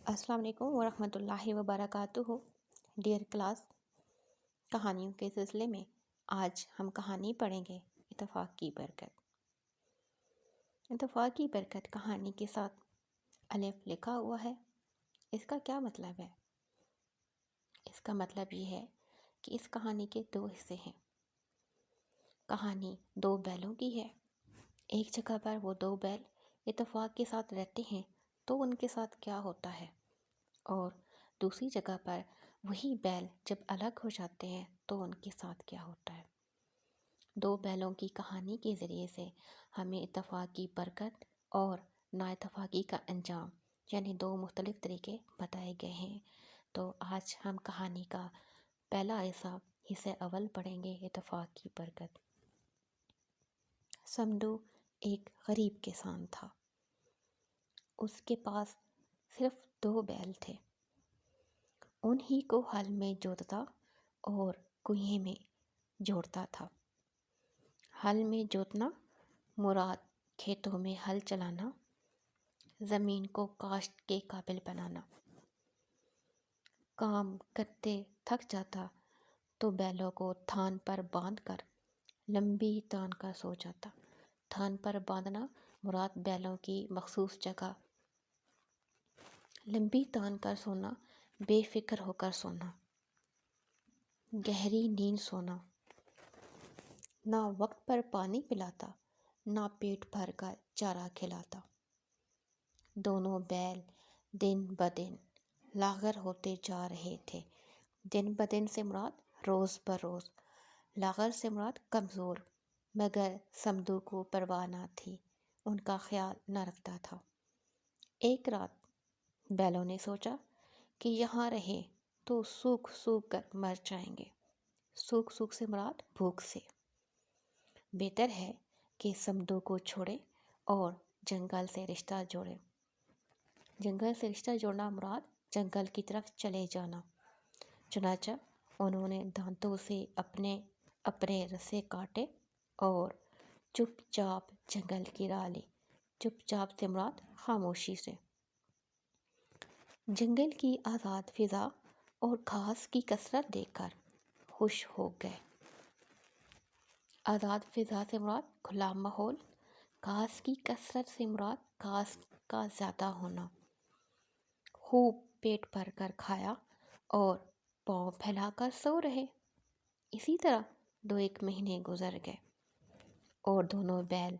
السلام علیکم ورحمۃ اللہ وبرکاتہ۔ ڈیئر کلاس، کہانیوں کے سلسلے میں آج ہم کہانی پڑھیں گے اتفاق کی برکت۔ اتفاق کی برکت کہانی کے ساتھ الف لکھا ہوا ہے۔ اس کا کیا مطلب ہے؟ اس کا مطلب یہ ہے کہ اس کہانی کے دو حصے ہیں۔ کہانی دو بیلوں کی ہے۔ ایک جگہ پر وہ دو بیل اتفاق کے ساتھ رہتے ہیں تو ان کے ساتھ کیا ہوتا ہے، اور دوسری جگہ پر وہی بیل جب الگ ہو جاتے ہیں تو ان کے ساتھ کیا ہوتا ہے۔ دو بیلوں کی کہانی کے ذریعے سے ہمیں اتفاق کی برکت اور نا اتفاقی کا انجام، یعنی دو مختلف طریقے بتائے گئے ہیں۔ تو آج ہم کہانی کا پہلا حصہ اول پڑھیں گے، اتفاق کی برکت۔ سمدو ایک غریب کسان تھا۔ اس کے پاس صرف دو بیل تھے۔ انہی کو ہل میں جوتتا اور کنویں میں جوڑتا تھا۔ ہل میں جوتنا مراد کھیتوں میں ہل چلانا، زمین کو کاشت کے قابل بنانا۔ کام کرتے تھک جاتا تو بیلوں کو تھان پر باندھ کر لمبی تان کر سو جاتا۔ تھان پر باندھنا مراد بیلوں کی مخصوص جگہ، لمبی تان کر سونا، بے فکر ہو کر سونا، گہری نیند سونا۔ نہ وقت پر پانی پلاتا، نہ پیٹ بھر کر چارہ کھلاتا۔ دونوں بیل دن بدن لاغر ہوتے جا رہے تھے۔ دن بدن سے مراد روز بروز، لاغر سے مراد کمزور، مگر سمدو کو پرواہ نہ تھی، ان کا خیال نہ رکھتا تھا۔ ایک رات بیلوں نے سوچا کہ یہاں رہے تو سوکھ سوکھ کر مر جائیں گے۔ سوکھ سوکھ سے مراد بھوک سے۔ بہتر ہے کہ سمدو کو چھوڑے اور جنگل سے رشتہ جوڑے۔ جنگل سے رشتہ جوڑنا مراد جنگل کی طرف چلے جانا۔ چنانچہ انہوں نے دانتوں سے اپنے رسے کاٹے اور چپ چاپ جنگل کی راہ لی۔ چپ چاپ سے مراد خاموشی سے۔ جنگل کی آزاد فضا اور گھاس کی کثرت دیکھ کر خوش ہو گئے۔ آزاد فضا سے مراد کھلا ماحول، گھاس کی کثرت سے مراد گھاس کا زیادہ ہونا۔ خوب پیٹ بھر کر کھایا اور پاؤں پھیلا کر سو رہے۔ اسی طرح 2 مہینے گزر گئے اور دونوں بیل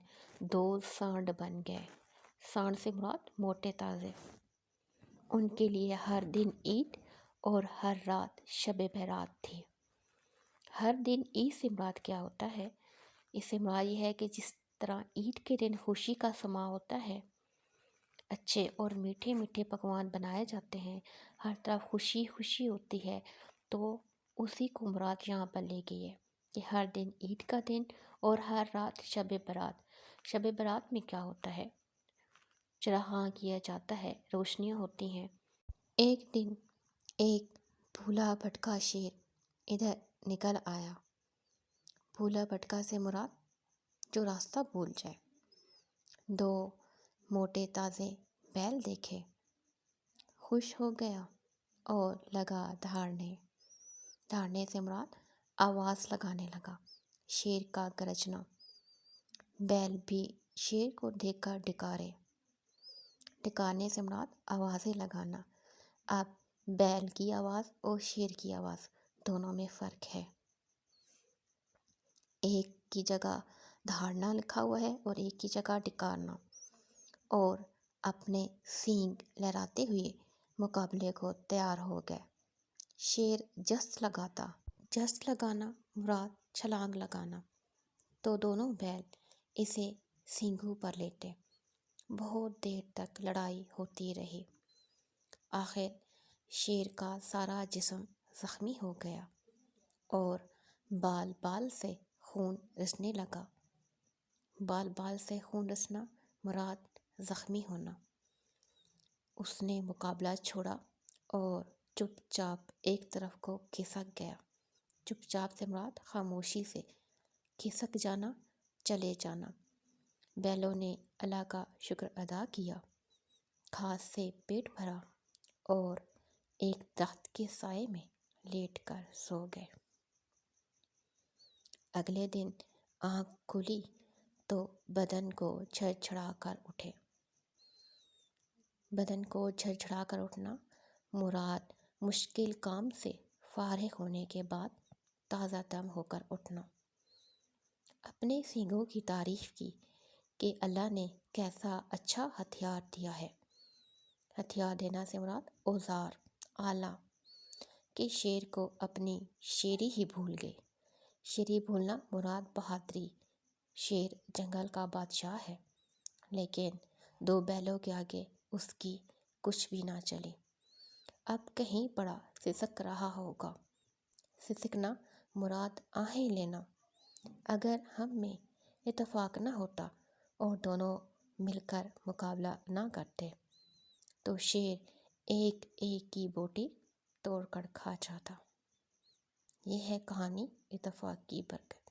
2 سانڈ بن گئے۔ سانڈ سے مراد موٹے تازے۔ ان کے لیے ہر دن عید اور ہر رات شب برات تھی۔ ہر دن عید سے مراد کیا ہوتا ہے؟ اس سے مراد یہ ہے کہ جس طرح عید کے دن خوشی کا سماں ہوتا ہے، اچھے اور میٹھے میٹھے پکوان بنائے جاتے ہیں، ہر طرف خوشی خوشی ہوتی ہے، تو اسی کو مراد یہاں پر لے گئی ہے کہ ہر دن عید کا دن اور ہر رات شب برات۔ شب برات میں کیا ہوتا ہے؟ چراغاں کیا جاتا ہے، روشنیاں ہوتی ہیں۔ ایک دن ایک بھولا بھٹکا شیر ادھر نکل آیا۔ بھولا بھٹکا سے مراد جو راستہ بھول جائے۔ 2 موٹے تازے بیل دیکھے، خوش ہو گیا اور لگا دھاڑنے۔ دھاڑنے سے مراد آواز لگانے لگا، شیر کا گرجنا۔ بیل بھی شیر کو دیکھ کر ڈکارے۔ ڈکارنے سے مراد آوازیں لگانا۔ اب بیل کی آواز اور شیر کی آواز دونوں میں فرق ہے۔ ایک کی جگہ دھاڑنا لکھا ہوا ہے اور ایک کی جگہ ڈکارنا، اور اپنے سینگ لہراتے ہوئے مقابلے کو تیار ہو گئے۔ شیر جست لگاتا، جست لگانا مراد چھلانگ لگانا، تو دونوں بیل اسے سینگوں پر لیٹے۔ بہت دیر تک لڑائی ہوتی رہی۔ آخر شیر کا سارا جسم زخمی ہو گیا اور بال بال سے خون رسنے لگا۔ بال بال سے خون رسنا مراد زخمی ہونا۔ اس نے مقابلہ چھوڑا اور چپ چاپ ایک طرف کو کھسک گیا۔ چپ چاپ سے مراد خاموشی سے، کھسک جانا، چلے جانا۔ بیلوں نے اللہ کا شکر ادا کیا، گھاس سے پیٹ بھرا اور ایک درخت کے سائے میں لیٹ کر سو گئے۔ اگلے دن آنکھ کھلی تو بدن کو جھڑجھڑا کر اٹھے۔ بدن کو جھڑجھڑا کر اٹھنا مراد مشکل کام سے فارغ ہونے کے بعد تازہ دم ہو کر اٹھنا۔ اپنے سینگوں کی تعریف کی کہ اللہ نے کیسا اچھا ہتھیار دیا ہے۔ ہتھیار دینا سے مراد اوزار، آلہ، کہ شیر کو اپنی شیری ہی بھول گئے۔ شیری بھولنا مراد بہادری۔ شیر جنگل کا بادشاہ ہے، لیکن 2 بیلوں کے آگے اس کی کچھ بھی نہ چلی۔ اب کہیں بڑا سسک رہا ہوگا۔ سسکنا مراد آہیں لینا۔ اگر ہم میں اتفاق نہ ہوتا اور دونوں مل کر مقابلہ نہ کرتے تو شیر ایک ایک کی بوٹی توڑ کر کھا جاتا۔ یہ ہے کہانی اتفاق کی برکت۔